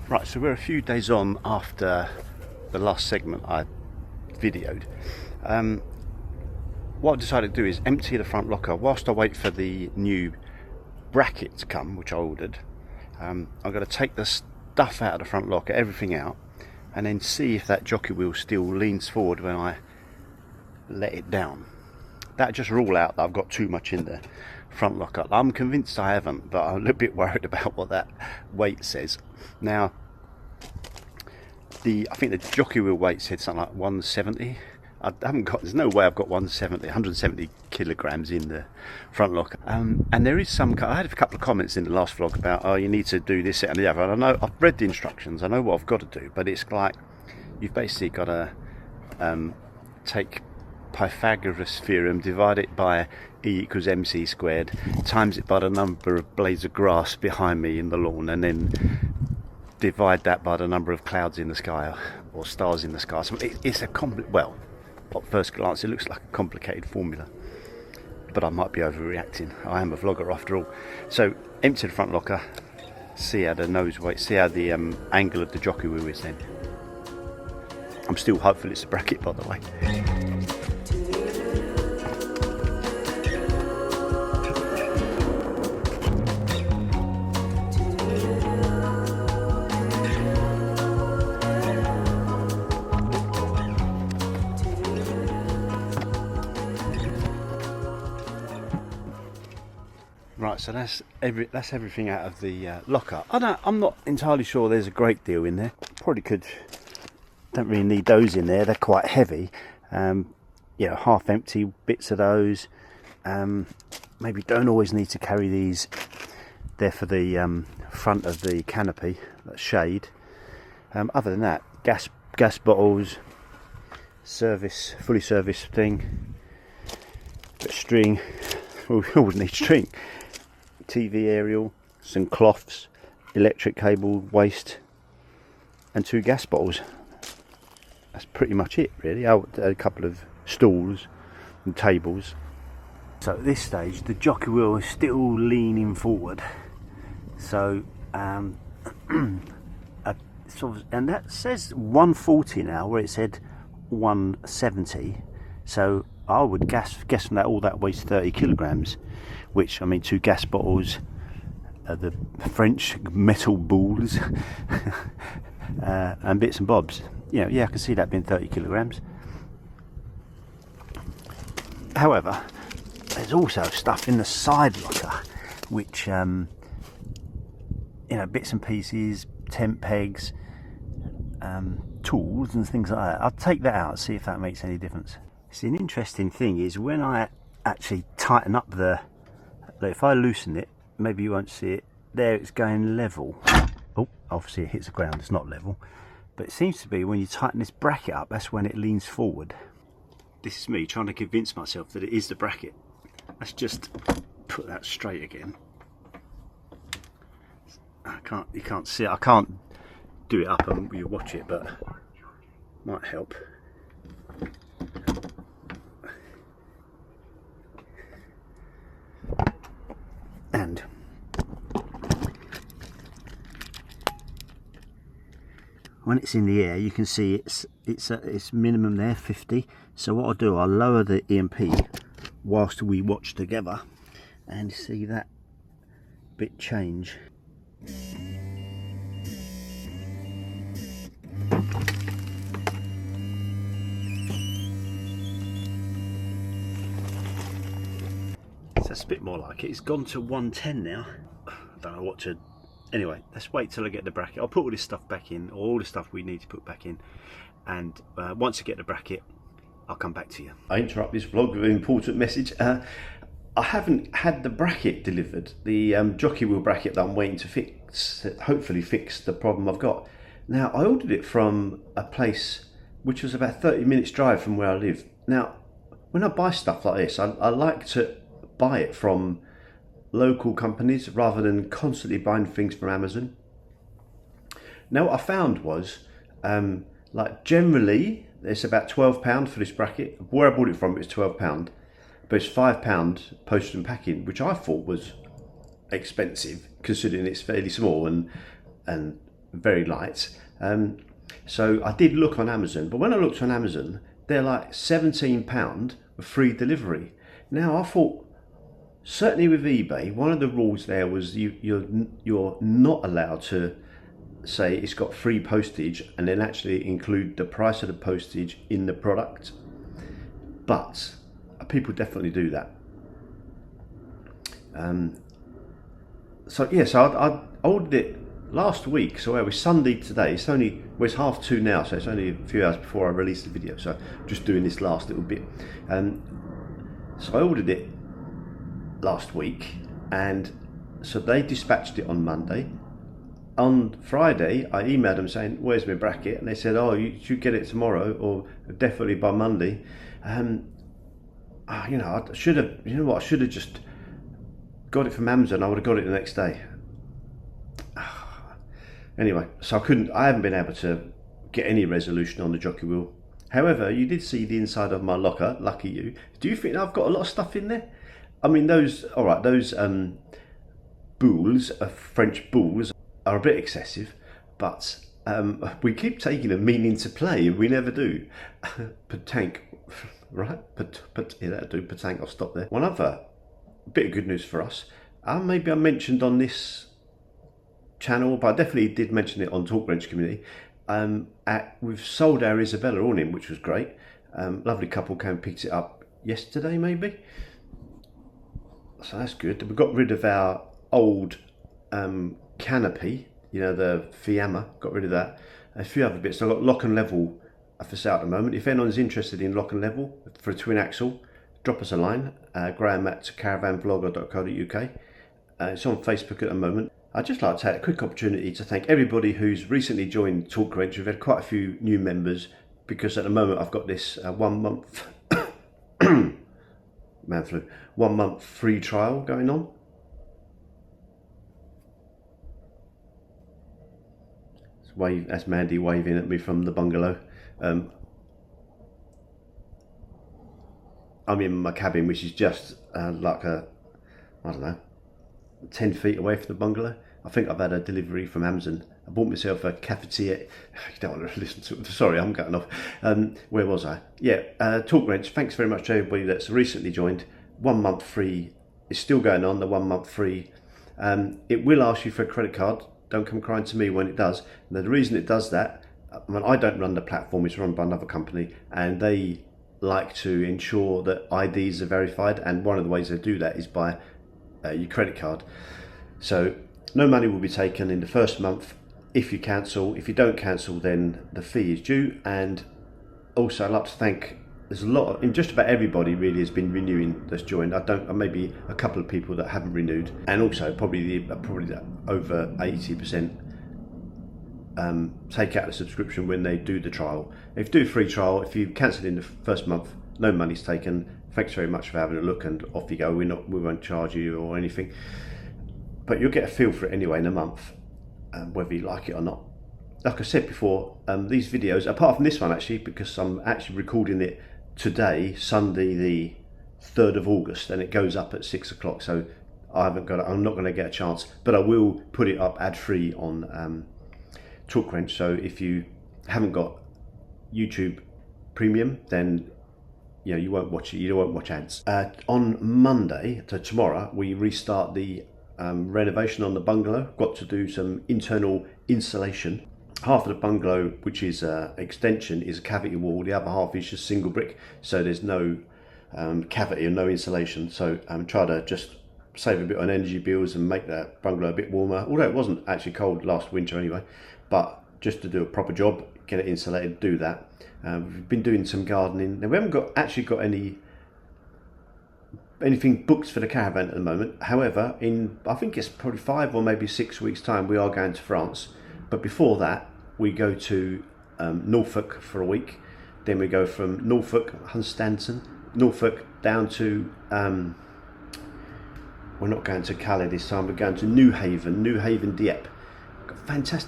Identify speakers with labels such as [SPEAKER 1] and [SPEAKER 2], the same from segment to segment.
[SPEAKER 1] Right, so we're a few days on after the last segment I videoed. What I decided to do is empty the front locker whilst I wait for the new bracket to come, which I ordered. I'm going to take the stuff out of the front locker, everything out, and then see if that jockey wheel still leans forward when I let it down. That just rule out that I've got too much in the front locker. I'm convinced I haven't, but I'm a little bit worried about what that weight says. Now, I think the jockey wheel weight said something like 170. I haven't got. There's no way I've got 170 kilograms in the front locker. And there is some. I had a couple of comments in the last vlog about, oh, you need to do this, that, and the other. And I know I've read the instructions. I know what I've got to do, but it's like you've basically got to take Pythagoras theorem, divide it by E equals mc squared, times it by the number of blades of grass behind me in the lawn, and then divide that by the number of clouds in the sky or stars in the sky. So it's a well, at first glance it looks like a complicated formula, but I might be overreacting. I am a vlogger after all. So empty the front locker, see how the nose weight, see how the angle of the jockey wheel is then. I'm still hopeful it's a bracket, by the way. Right, so that's everything out of the locker. I'm not entirely sure there's a great deal in there. Probably don't really need those in there. They're quite heavy. Half empty bits of those. Maybe don't always need to carry these. They're for the front of the canopy, that shade. Other than that, gas bottles, fully serviced thing, bit of string. We always need string. TV aerial, some cloths, electric cable, waste, and 2 gas bottles. That's pretty much it, really. A couple of stools and tables. So at this stage, the jockey wheel is still leaning forward. So, and that says 140 now, where it said 170. So I would guess from that all that weighs 30 kilograms, which, I mean, 2 gas bottles, the French metal Boulles, and bits and bobs. Yeah, I can see that being 30 kilograms. However, there's also stuff in the side locker, which, bits and pieces, tent pegs, tools and things like that. I'll take that out and see if that makes any difference. See, an interesting thing is when I actually tighten up if I loosen it, maybe you won't see it, there it's going level. Oh, obviously it hits the ground, it's not level. But it seems to be when you tighten this bracket up, that's when it leans forward. This is me trying to convince myself that it is the bracket. Let's just put that straight again. You can't see it, I can't do it up and you watch it, but might help. And when it's in the air, you can see it's minimum there, 50. So what I'll do, I'll lower the EMP whilst we watch together and see that bit change. That's a bit more like it. It's gone to 110 now. I don't know what to. Anyway, let's wait till I get the bracket. I'll put all this stuff back in, all the stuff we need to put back in, and once I get the bracket, I'll come back to you. I interrupt this vlog with an important message. I haven't had the bracket delivered, the jockey wheel bracket that I'm waiting to fix, hopefully fix the problem I've got. Now, I ordered it from a place which was about 30 minutes drive from where I live. Now, when I buy stuff like this, I like to buy it from local companies rather than constantly buying things from Amazon. Now, what I found was, generally, it's about £12 for this bracket. Where I bought it from, it was £12, but it's £5 postage and packing, which I thought was expensive considering it's fairly small and very light. So I did look on Amazon, but when I looked on Amazon, they're like £17 with free delivery. Now I thought, certainly with eBay, one of the rules there was you're not allowed to say it's got free postage and then actually include the price of the postage in the product. But people definitely do that. So I ordered it last week, so it was Sunday today. It's 2:30 now, so it's only a few hours before I release the video, so I'm just doing this last little bit. So I ordered it last week, and so they dispatched it on Monday. On Friday I emailed them saying, where's my bracket? And they said, oh, you should get it tomorrow, or definitely by Monday. I should have just got it from Amazon. I would have got it the next day. Anyway, so I haven't been able to get any resolution on the jockey wheel. However, you did see the inside of my locker, lucky you. Do you think I've got a lot of stuff in there? I mean, those Boulles, French Boulles, are a bit excessive, but we keep taking them meaning to play, and we never do. Petanque, right? Yeah, that'll do, petanque, I'll stop there. One other bit of good news for us, maybe I mentioned on this channel, but I definitely did mention it on Talk Wrench Community. We've sold our Isabella awning, which was great. Lovely couple came and picked it up yesterday, maybe. So that's good. We got rid of our old canopy, the Fiamma, got rid of that. A few other bits. I've got lock and level for sale at the moment. If anyone's interested in lock and level for a twin axle, drop us a line. Graham at caravanblogger.co.uk. It's on Facebook at the moment. I'd just like to take a quick opportunity to thank everybody who's recently joined Talk Wrench. We've had quite a few new members, because at the moment I've got this 1 month man flu, 1 month free trial going on. That's Mandy waving at me from the bungalow. I'm in my cabin, which is just like I don't know, 10 feet away from the bungalow. I think I've had a delivery from Amazon. I bought myself a cafetiere. You don't want to listen to it. Sorry, I'm cutting off. Where was I? Yeah, Talk Wrench. Thanks very much to everybody that's recently joined. 1 month free. It's still going on, the 1 month free. It will ask you for a credit card. Don't come crying to me when it does. Now, the reason it does that, I don't run the platform, it's run by another company, and they like to ensure that IDs are verified, and one of the ways they do that is by your credit card. So no money will be taken in the first month if you cancel. If you don't cancel, then the fee is due. And also I'd like to thank, there's a lot of, just about everybody really has been renewing that's joined. Maybe a couple of people that haven't renewed, and also probably over 80% take out the subscription when they do the trial. If you do a free trial, if you cancel in the first month, no money's taken. Thanks very much for having a look, and off you go. We won't charge you or anything, but you'll get a feel for it anyway in a month, whether you like it or not. Like I said before, these videos, apart from this one actually, because I'm actually recording it today, Sunday the 3rd of August, and it goes up at 6 o'clock, so I'm not going to get a chance, but I will put it up ad-free on Talk Wrench. So if you haven't got YouTube Premium, then you won't watch it. You won't watch ads. On Monday, so tomorrow, we restart the renovation on the bungalow. Got to do some internal insulation. Half of the bungalow, which is extension, is a cavity wall. The other half is just single brick, so there's no cavity and no insulation. So try to just save a bit on energy bills and make that bungalow a bit warmer. Although it wasn't actually cold last winter anyway, but just to do a proper job, get it insulated, do that. We've been doing some gardening. Now we haven't actually got anything booked for the caravan at the moment. However, I think it's probably 5 or maybe 6 weeks time, we are going to France. But before that, we go to Norfolk for a week. Then we go from Norfolk, Norfolk down to, we're not going to Calais this time, we're going to Newhaven, Dieppe.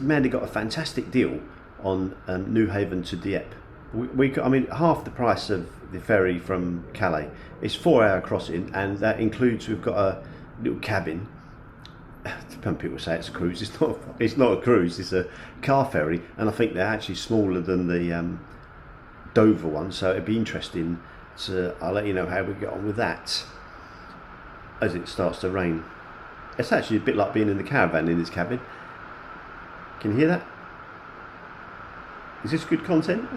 [SPEAKER 1] Mandy got a fantastic deal on Newhaven to Dieppe. I mean, half the price of the ferry from Calais. It's 4-hour crossing, and that includes, we've got a little cabin. Some people say it's a cruise. It's not. It's not a cruise. It's a car ferry, and I think they're actually smaller than the Dover one. So it'd be interesting. I'll let you know how we get on with that as it starts to rain. It's actually a bit like being in the caravan in this cabin. Can you hear that? Is this good content?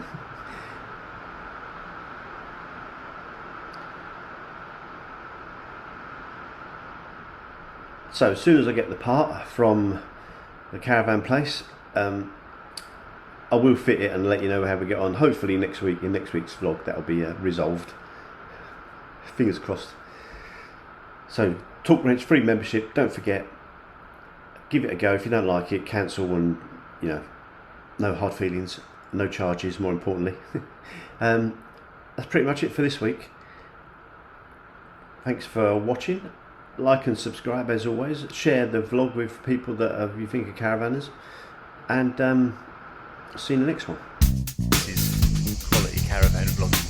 [SPEAKER 1] So as soon as I get the part from the caravan place, I will fit it and let you know how we get on. Hopefully next week, in next week's vlog, that'll be resolved. Fingers crossed. So Talk Wrench free membership. Don't forget, give it a go. If you don't like it, cancel, and no hard feelings, no charges. More importantly, that's pretty much it for this week. Thanks for watching. Like and subscribe as always. Share the vlog with people that you think are caravanners, and see you in the next one.
[SPEAKER 2] This is quality caravan vlogging.